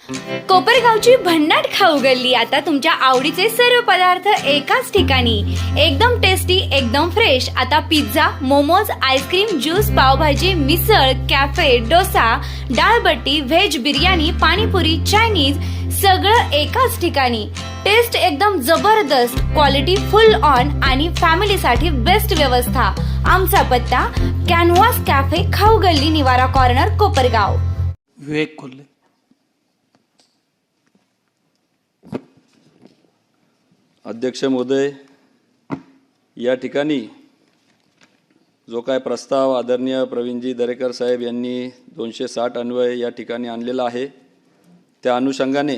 कोपरगावची भन्नाट खाऊ गल्ली आता तुमच्या आवडीचे सर्व पदार्थ एकाच ठिकाणी, एकदम टेस्टी, एकदम फ्रेश। आता pizza, momos, ice cream, juice, pav bhaji, misal, cafe, dosa, dal baati, veg biryani, pani puri, Chinese सगळं एकाच ठिकाणी। टेस्ट एकदम जबरदस्त, क्वालिटी फुल ऑन आणि फॅमिलीसाठी बेस्ट व्यवस्था। आमचा पत्ता कॅनव्हास कॅफे, खाऊ गल्ली, निवारा कॉर्नर, कोपरगाव। विवेक कोल्हे। अध्यक्ष महोदय, या ठिकाणी जो काय प्रस्ताव आदरणीय प्रवीणजी दरेकर साहेब यांनी 260 अन्वय या ठिकाणी आणलेला आहे, त्या अनुषंगाने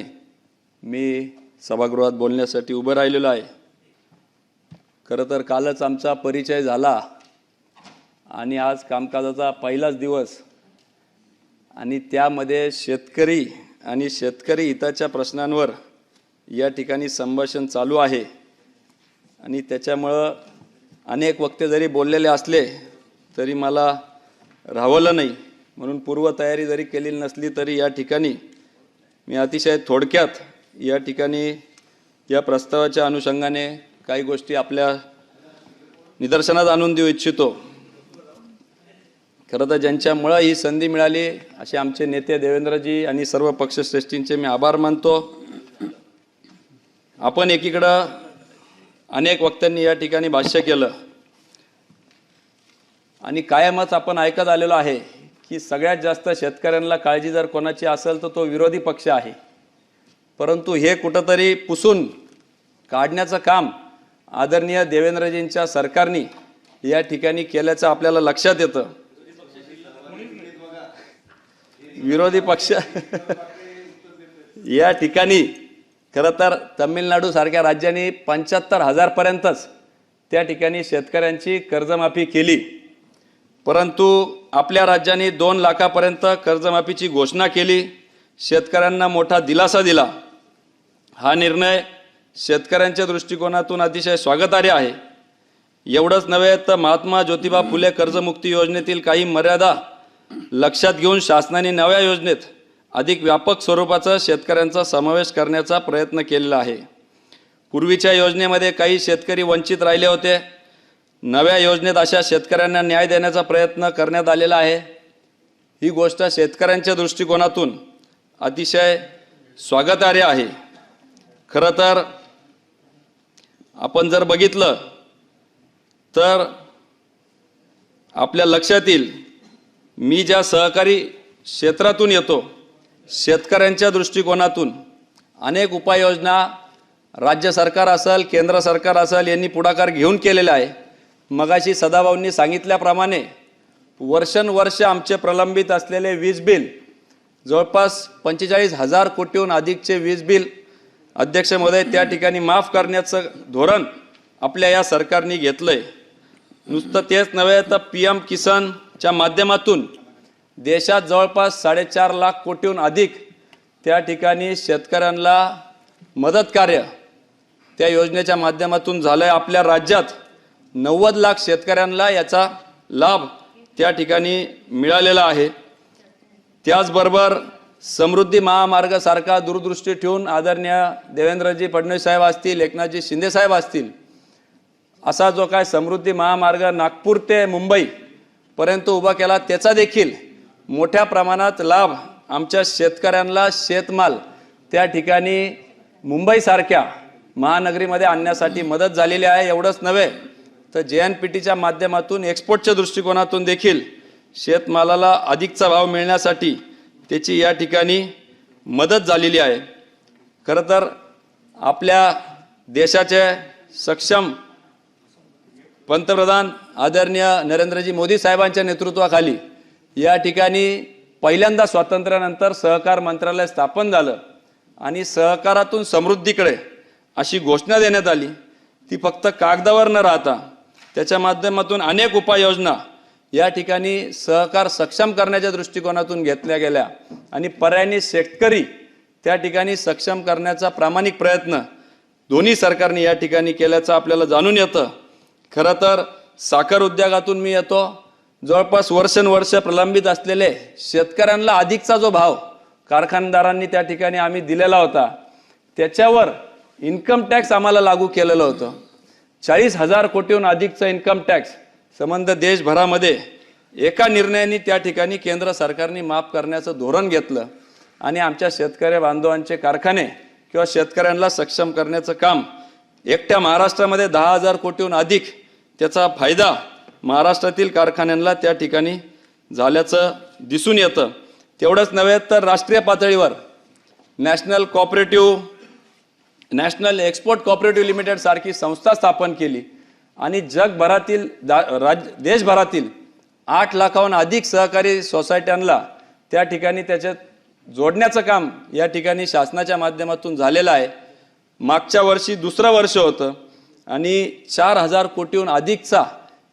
मी सभागृहात बोलण्यासाठी उभं राहिलेलो आहे। खरं तर कालच आमचा परिचय झाला आणि आज कामकाजाचा पहिलाच दिवस आणि त्यामध्ये शेतकरी आणि शेतकरी हिताच्या प्रश्नांवर या ठिकाणी संभाषण चालू आहे आणि त्याच्यामुळं अनेक वक्ते जरी बोललेले असले तरी मला राहवलं नाही, म्हणून पूर्वतयारी जरी केलेली नसली तरी या ठिकाणी मी अतिशय थोडक्यात या ठिकाणी या प्रस्तावाच्या अनुषंगाने काही गोष्टी आपल्या निदर्शनात आणून देऊ इच्छितो। खरं तर ज्यांच्यामुळं ही संधी मिळाली असे आमचे नेते देवेंद्रजी आणि सर्व पक्षश्रेष्ठींचे मी आभार मानतो। आपण एकीकडं अनेक वक्त्यांनी या ठिकाणी भाष्य केलं आणि कायमच आपण ऐकत आलेलो आहे की सगळ्यात जास्त शेतकऱ्यांना काळजी जर कोणाची असेल तर तो विरोधी पक्ष आहे, परंतु हे कुठंतरी पुसून काढण्याचं काम आदरणीय देवेंद्रजींच्या सरकारने या ठिकाणी केल्याचं आपल्याला लक्षात येतं। विरोधी पक्ष या ठिकाणी खरं तर तमिळनाडू सारख्या राज्यांनी 75,000 पर्यंतच त्या ठिकाणी शेतकऱ्यांची कर्जमाफी केली, परंतु आपल्या राज्याने 2 लाखापर्यंत कर्जमाफीची घोषणा केली, शेतकऱ्यांना मोठा दिलासा दिला। हा निर्णय शेतकऱ्यांच्या दृष्टिकोनातून अतिशय स्वागतार्ह आहे। एवढंच नव्हे तर महात्मा ज्योतिबा फुले कर्जमुक्ती योजनेतील काही मर्यादा लक्षात घेऊन शासनाने नव्या योजनेत अधिक व्यापक स्वरूपाचा शेतकऱ्यांचा समावेश करण्याचा प्रयत्न केलेला आहे। पूर्वीच्या योजनेमध्ये काही शेतकरी वंचित राहिले होते, नव्या योजनेत अशा शेतकऱ्यांना न्याय देण्याचा प्रयत्न करण्यात आलेला आहे। ही गोष्ट शेतकऱ्यांच्या दृष्टिकोनातून अतिशय स्वागतार्ह आहे। खरं तर आपण जर बघितलं तर आपल्या लक्षात येईल, मी ज्या सहकारी क्षेत्रातून येतो शेतकऱ्यांच्या दृष्टिकोनातून अनेक उपाययोजना राज्य सरकार असेल, केंद्र सरकार असेल यांनी पुढाकार घेऊन केलेला आहे। मगाशी सदाभाऊंनी सांगितल्याप्रमाणे वर्षानुवर्ष आमचे प्रलंबित असलेले वीज बिल जवळपास 45,000 कोटीहून अधिकचे वीज बिल अध्यक्ष महोदय त्या ठिकाणी माफ करण्याचं धोरण आपल्या या सरकारने घेतलंय। नुसतं तेच नव्हे तर PM किसानच्या माध्यमातून देशात जवळपास 4.5 लाख कोटीहून अधिक त्या ठिकाणी शेतकऱ्यांना मदत कार्य त्या योजनेच्या माध्यमातून झालं आहे। आपल्या राज्यात 90 लाख शेतकऱ्यांना याचा लाभ त्या ठिकाणी मिळालेला आहे। त्याचबरोबर समृद्धी महामार्ग सारखा दूरदृष्टी ठेवून आदरणीय देवेंद्रजी फडणवीस साहेब असतील, एकनाथजी शिंदे साहेब असतील, असा जो काय समृद्धी महामार्ग नागपूर ते मुंबई पर्यंत उभा केला, त्याचा देखील मोठ्या प्रमाणात लाभ आमच्या शेतकऱ्यांना शेतमाल त्या ठिकाणी मुंबईसारख्या महानगरीमध्ये आणण्यासाठी मदत झालेली आहे। एवढंच नव्हे तर JNPTच्या माध्यमातून एक्सपोर्टच्या दृष्टिकोनातून देखील शेतमालाला अधिकचा भाव मिळण्यासाठी त्याची या ठिकाणी मदत झालेली आहे। खरं तर आपल्या देशाचे सक्षम पंतप्रधान आदरणीय नरेंद्रजी मोदी साहेबांच्या नेतृत्वाखाली या ठिकाणी पहिल्यांदा स्वातंत्र्यानंतर सहकार मंत्रालय स्थापन झालं आणि सहकारातून समृद्धीकडे अशी घोषणा देण्यात आली। ती फक्त कागदावर न राहता त्याच्या माध्यमातून अनेक उपाययोजना या ठिकाणी सहकार सक्षम करण्याच्या दृष्टिकोनातून घेतल्या गेल्या आणि पर्यायी शेतकरी त्या ठिकाणी सक्षम करण्याचा प्रामाणिक प्रयत्न दोन्ही सरकारने या ठिकाणी केल्याचं आपल्याला जाणून येतं। खरं तर साखर उद्योगातून मी येतो, जवळपास वर्षानुवर्ष प्रलंबित असलेले शेतकऱ्यांना अधिकचा जो भाव कारखानदारांनी त्या ठिकाणी आम्ही दिलेला होता त्याच्यावर इन्कम टॅक्स आम्हाला लागू केलेलं होतं. 40,000 कोटीहून अधिकचा इन्कम टॅक्स संबंध देशभरामध्ये एका निर्णयाने त्या ठिकाणी केंद्र सरकारने माफ करण्याचं धोरण घेतलं आणि आमच्या शेतकरी बांधवांचे कारखाने किंवा शेतकऱ्यांना सक्षम करण्याचं काम एकट्या महाराष्ट्रामध्ये 10,000 कोटीहून अधिक त्याचा फायदा महाराष्ट्रातील कारखान्यांना त्या ठिकाणी झाल्याचं दिसून येतं. तेवढंच नव्हे तर राष्ट्रीय पातळीवर नॅशनल एक्सपोर्ट कोऑपरेटिव्ह लिमिटेड सारखी संस्था स्थापन केली आणि जगभरातील देशभरातील 8 लाखाहून अधिक सहकारी सोसायट्यांना त्या ठिकाणी त्याच्यात जोडण्याचं काम या ठिकाणी शासनाच्या माध्यमातून झालेलं आहे. मागच्या वर्षी दुसरं वर्ष होतं आणि 4,000 कोटीहून अधिकचा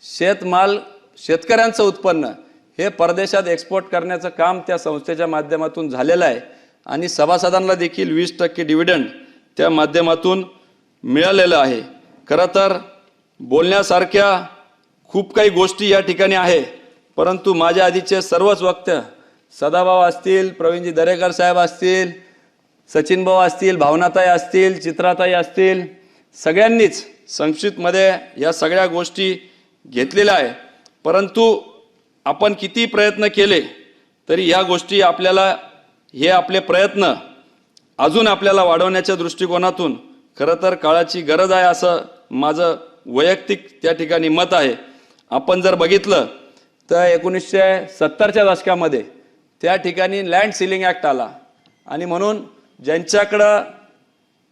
शेतमाल शेतकऱ्यांचं उत्पन्न हे परदेशात एक्सपोर्ट करण्याचं काम त्या संस्थेच्या माध्यमातून झालेलं आहे आणि सभासदांना देखील 20% डिव्हिडंड त्या माध्यमातून मिळालेलं आहे. खरं तर बोलण्यासारख्या खूप काही गोष्टी या ठिकाणी आहे, परंतु माझ्या आधीचे सर्वच वक्ते सदाभाऊ असतील, प्रवीणजी दरेकर साहेब असतील, सचिन भाऊ असतील, भावनाताई असतील, चित्राताई असतील, सगळ्यांनीच संक्षिप्तमध्ये या सगळ्या गोष्टी घेतलेल्या आहे. परंतु आपण किती प्रयत्न केले तरी या गोष्टी आपल्याला हे आपले प्रयत्न अजून आपल्याला वाढवण्याच्या दृष्टिकोनातून खरं तर काळाची गरज आहे असं माझं वैयक्तिक त्या ठिकाणी मत आहे. आपण जर बघितलं तर 1970च्या दशकामध्ये त्या ठिकाणी लँड सीलिंग ॲक्ट आला आणि म्हणून ज्यांच्याकडं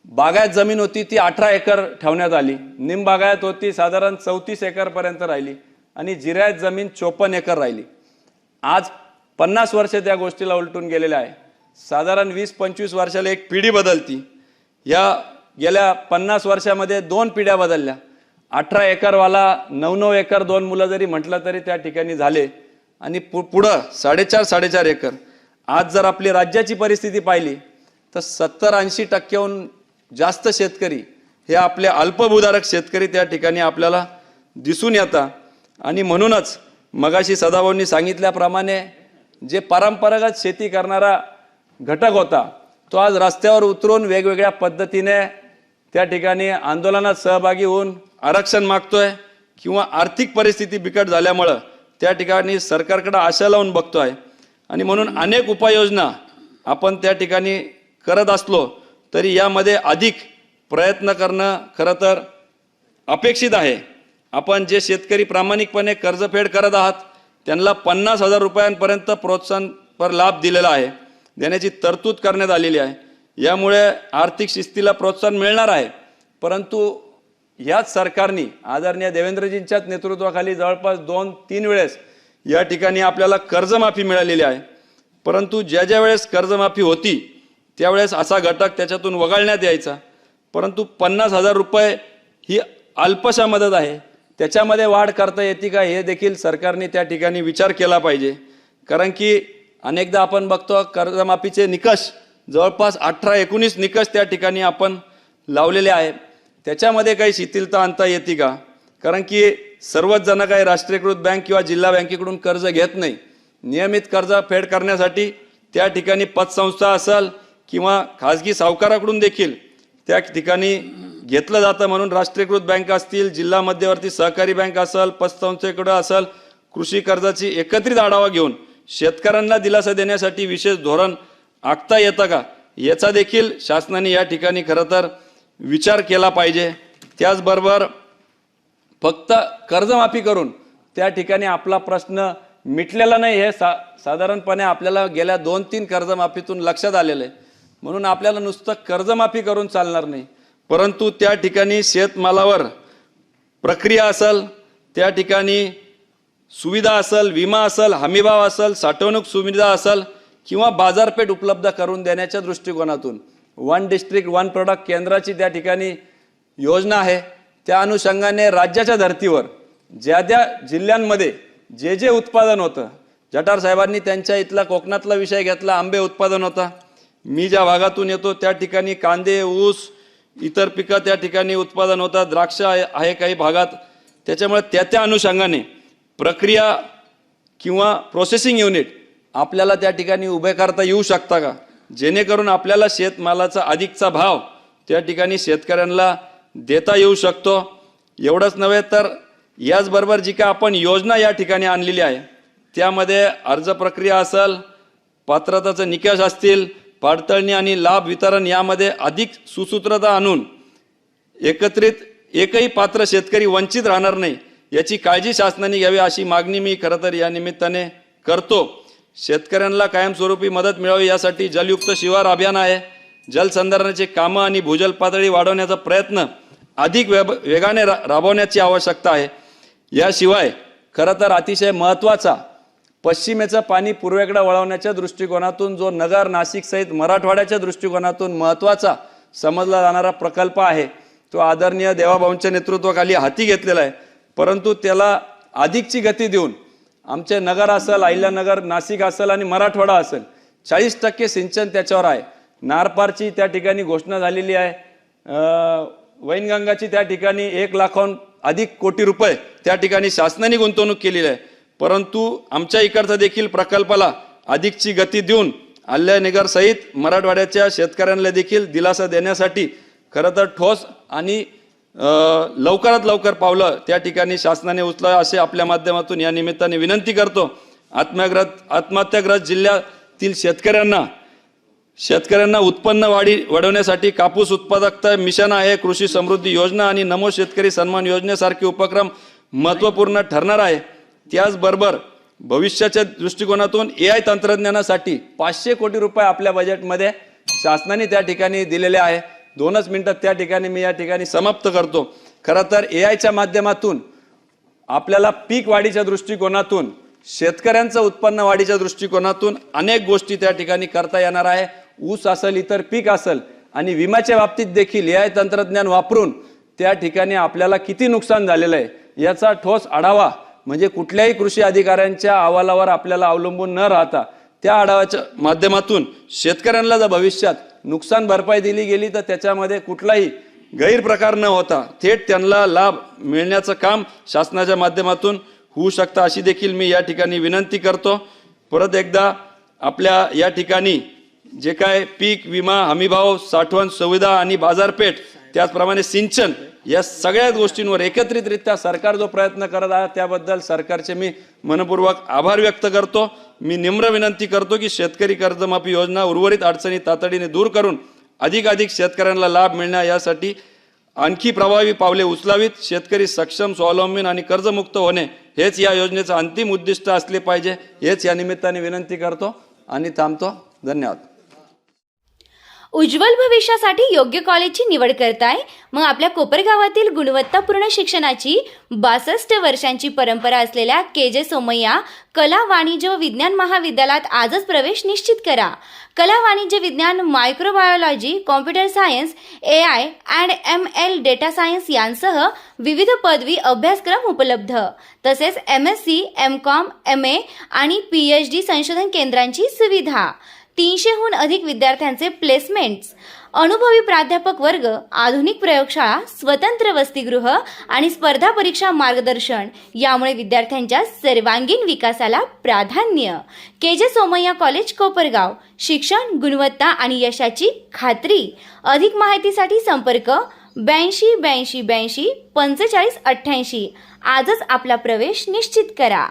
बागायत जमीन होती ती 18 एकर ठेवण्यात आली, निमबागायत होती साधारण 34 एकरपर्यंत राहिली आणि जिरायत जमीन 54 एकर राहिली. आज 50 वर्ष त्या गोष्टीला उलटून गेलेल्या आहे. साधारण 20-25 वर्षाला एक पिढी बदलती. या गेल्या 50 वर्षामध्ये 2 पिढ्या बदलल्या. 18 एकरवाला 9-9 एकर 2 मुलं जरी म्हटलं तरी त्या ठिकाणी झाले आणि पुढं 4.5 एकर. आज जर आपली राज्याची परिस्थिती पाहिली तर 70-80% जास्त शेतकरी हे आपले अल्पभूधारक शेतकरी त्या ठिकाणी आपल्याला दिसून येतात आणि म्हणूनच मगाशी सदाभाऊंनी सांगितल्याप्रमाणे जे परंपरागत शेती करणारा घटक होता तो आज रस्त्यावर उतरून वेगवेगळ्या पद्धतीने त्या ठिकाणी आंदोलनात सहभागी होऊन आरक्षण मागतोय किंवा आर्थिक परिस्थिती बिकट झाल्यामुळं त्या ठिकाणी सरकारकडे आशा लावून बघतोय आणि म्हणून अनेक उपाययोजना आपण त्या ठिकाणी करत असलो तरी यामध्ये अधिक प्रयत्न करणं खरं तर अपेक्षित आहे. आपण जे शेतकरी प्रामाणिकपणे कर्जफेड करत आहात त्यांना 50,000 रुपयांपर्यंत प्रोत्साहनपर लाभ दिलेला आहे, देण्याची तरतूद करण्यात आलेली आहे. यामुळे आर्थिक शिस्तीला प्रोत्साहन मिळणार आहे. परंतु ह्याच सरकारने आदरणीय देवेंद्रजींच्याच नेतृत्वाखाली जवळपास 2-3 वेळेस या ठिकाणी आपल्याला कर्जमाफी मिळालेली आहे. परंतु ज्या वेळेस कर्जमाफी होती त्यावेळेस असा घटक त्याच्यातून वगळण्यात यायचा. परंतु 50,000 रुपये ही अल्पशा मदत आहे, त्याच्यामध्ये वाढ करता येते का हे देखील सरकारने त्या ठिकाणी विचार केला पाहिजे. कारण की अनेकदा आपण बघतो कर्जमाफीचे निकष जवळपास 18-19 निकष त्या ठिकाणी आपण लावलेले आहे. त्याच्यामध्ये काही शिथिलता आणता येते का? कारण की सर्वच जण काही राष्ट्रीयकृत बँक किंवा जिल्हा बँकेकडून कर्ज घेत नाही. नियमित कर्ज फेड करण्यासाठी त्या ठिकाणी पतसंस्था असेल किंवा खाजगी सावकाराकडून देखील त्या ठिकाणी घेतलं जातं. म्हणून राष्ट्रीयकृत बँक असतील, जिल्हा मध्यवर्ती सहकारी बँक असेल, पतसंस्थेकडे असेल, कृषी कर्जाची एकत्रित आढावा घेऊन शेतकऱ्यांना दिलासा देण्यासाठी विशेष धोरण आखता येतं का याचा देखील शासनाने या ठिकाणी खरं तर विचार केला पाहिजे. त्याचबरोबर फक्त कर्जमाफी करून त्या ठिकाणी आपला प्रश्न मिटलेला नाही हे साधारणपणे आपल्याला गेल्या 2-3 कर्जमाफीतून लक्षात आलेलं आहे. म्हणून आपल्याला नुसतं कर्जमाफी करून चालणार नाही, परंतु त्या ठिकाणी शेतमालावर प्रक्रिया असेल, त्या ठिकाणी सुविधा असेल, विमा असेल, हमीभाव असेल, साठवणूक सुविधा असेल किंवा बाजारपेठ उपलब्ध करून देण्याच्या दृष्टिकोनातून 1 डिस्ट्रिक्ट 1 प्रोडक्ट केंद्राची त्या ठिकाणी योजना आहे. त्या अनुषंगाने राज्याच्या धर्तीवर ज्या जिल्ह्यांमध्ये जे उत्पादन होतं, जठार साहेबांनी त्यांच्या इथला कोकणातला विषय घेतला, आंबे उत्पादन होता. मी ज्या भागातून येतो त्या ठिकाणी कांदे, ऊस, इतर पिकं त्या ठिकाणी उत्पादन होतात, द्राक्ष आहे काही भागात. त्याच्यामुळे त्या अनुषंगाने प्रक्रिया किंवा प्रोसेसिंग युनिट आपल्याला त्या ठिकाणी उभे करता येऊ शकता का जेणेकरून आपल्याला शेतमालाचा अधिकचा भाव त्या ठिकाणी शेतकऱ्यांना देता येऊ शकतो. एवढंच नव्हे तर याचबरोबर जी काय आपण योजना या ठिकाणी आणलेली आहे त्यामध्ये अर्ज प्रक्रिया असेल, पात्रताचे निकष असतील, पडताळणी आणि लाभ वितरण यामध्ये अधिक सुसूत्रता आणून एकत्रित एकही पात्र शेतकरी वंचित राहणार नाही याची काळजी शासनाने घ्यावी अशी मागणी मी खरं तर या निमित्ताने करतो. शेतकऱ्यांना कायमस्वरूपी मदत मिळावी यासाठी जलयुक्त शिवार अभियान आहे. जलसंधारणाचे कामं आणि भूजल पातळी वाढवण्याचा प्रयत्न अधिक वेगाने राबवण्याची आवश्यकता आहे. याशिवाय खरं तर अतिशय महत्त्वाचा पश्चिमेचं पाणी पूर्वेकडे वळवण्याच्या दृष्टिकोनातून जो नगर, नाशिक सहित मराठवाड्याच्या दृष्टिकोनातून महत्त्वाचा समजला जाणारा प्रकल्प आहे तो आदरणीय देवाभाऊंच्या नेतृत्वाखाली हाती घेतलेला आहे. परंतु त्याला अधिकची गती देऊन आमचे नगर असेल, अहिल्यानगर, नाशिक असेल आणि मराठवाडा असेल 40% सिंचन त्याच्यावर आहे. नारपारची त्या ठिकाणी घोषणा झालेली आहे. वैनगंगाची त्या ठिकाणी 1 लाखाहून अधिक कोटी रुपये त्या ठिकाणी शासनाने गुंतवणूक केलेली आहे. परंतु आमच्या इकडचा देखील प्रकल्पाला अधिकची गती देऊन अहिल्यानगर सहित मराठवाड्याच्या शेतकऱ्यांना देखील दिलासा देण्यासाठी खरं तर ठोस आणि लवकरात लवकर पावलं त्या ठिकाणी शासनाने उचलावं असे आपल्या माध्यमातून या निमित्ताने विनंती करतो. आत्महत्याग्रस्त जिल्ह्यातील शेतकऱ्यांना उत्पन्न वाढवण्यासाठी कापूस उत्पादकता मिशन आहे, कृषी समृद्धी योजना आणि नमो शेतकरी सन्मान योजनेसारखे उपक्रम महत्त्वपूर्ण ठरणार आहे. त्याचबरोबर भविष्याच्या दृष्टिकोनातून AI तंत्रज्ञानासाठी 500 कोटी रुपये आपल्या बजेटमध्ये शासनाने त्या ठिकाणी दिलेले आहे. 2च मिनिटात त्या ठिकाणी मी या ठिकाणी समाप्त करतो. खरं तर AIच्या माध्यमातून आपल्याला पीक वाढीच्या दृष्टिकोनातून, शेतकऱ्यांचं उत्पन्न वाढीच्या दृष्टिकोनातून अनेक गोष्टी त्या ठिकाणी करता येणार आहे. ऊस असेल, इतर पीक असेल आणि विम्याच्या बाबतीत देखील AI तंत्रज्ञान वापरून त्या ठिकाणी आपल्याला किती नुकसान झालेलं आहे याचा ठोस आढावा म्हणजे कुठल्याही कृषी अधिकाऱ्यांच्या अहवालावर आपल्याला अवलंबून न राहता त्या आढाव्याच्या माध्यमातून शेतकऱ्यांना जर भविष्यात नुकसान भरपाई दिली गेली तर त्याच्यामध्ये कुठलाही गैरप्रकार न होता थेट त्यांना लाभ मिळण्याचं काम शासनाच्या माध्यमातून होऊ शकतं अशी देखील मी या ठिकाणी विनंती करतो. परत एकदा आपल्या या ठिकाणी जे काय पीक विमा, हमीभाव, साठवण सुविधा आणि बाजारपेठ त्याचप्रमाणे सिंचन या सगळ्या गोष्टींवर एकत्रितरित्या सरकार जो प्रयत्न करत आहे त्याबद्दल सरकारचे मी मनपूर्वक आभार व्यक्त करतो. मी निम्र विनंती करतो की शेतकरी कर्जमाफी योजना उर्वरित अडचणी तातडीने दूर करून अधिकाधिक शेतकऱ्यांना लाभ मिळण्या यासाठी आणखी प्रभावी पावले उचलावीत. शेतकरी सक्षम, स्वावलंबी आणि कर्जमुक्त होणे हेच या योजनेचं अंतिम उद्दिष्ट असले पाहिजे हेच या निमित्ताने विनंती करतो आणि थांबतो. धन्यवाद. उज्ज्वल भविष्यासाठी योग्य कॉलेजची निवड करताय? मग आपल्या कोपरगावातील गुणवत्तापूर्ण शिक्षणाची 62 वर्षांची परंपरा असलेल्या KJ सोमय्या कला, वाणिज्य व विज्ञान महाविद्यालयात आजच प्रवेश निश्चित करा. कला, वाणिज्य विज्ञान, microbiology, computer science, AI and ML, data science यांसह विविध पदवी अभ्यासक्रम उपलब्ध. तसेच MSc, MCOM, MA आणि PhD संशोधन केंद्रांची सुविधा. 300हून अधिक विद्यार्थ्यांचे प्लेसमेंट्स, अनुभवी प्राध्यापक वर्ग, आधुनिक प्रयोगशाळा, स्वतंत्र वसतिगृह आणि स्पर्धा परीक्षा मार्गदर्शन यामुळे विद्यार्थ्यांच्या सर्वांगीण विकासाला प्राधान्य. KJ Somaiya college, Kopargaon. शिक्षण, गुणवत्ता आणि यशाची खात्री. अधिक माहितीसाठी संपर्क 82 82 82 45 88. आजच आपला प्रवेश निश्चित करा.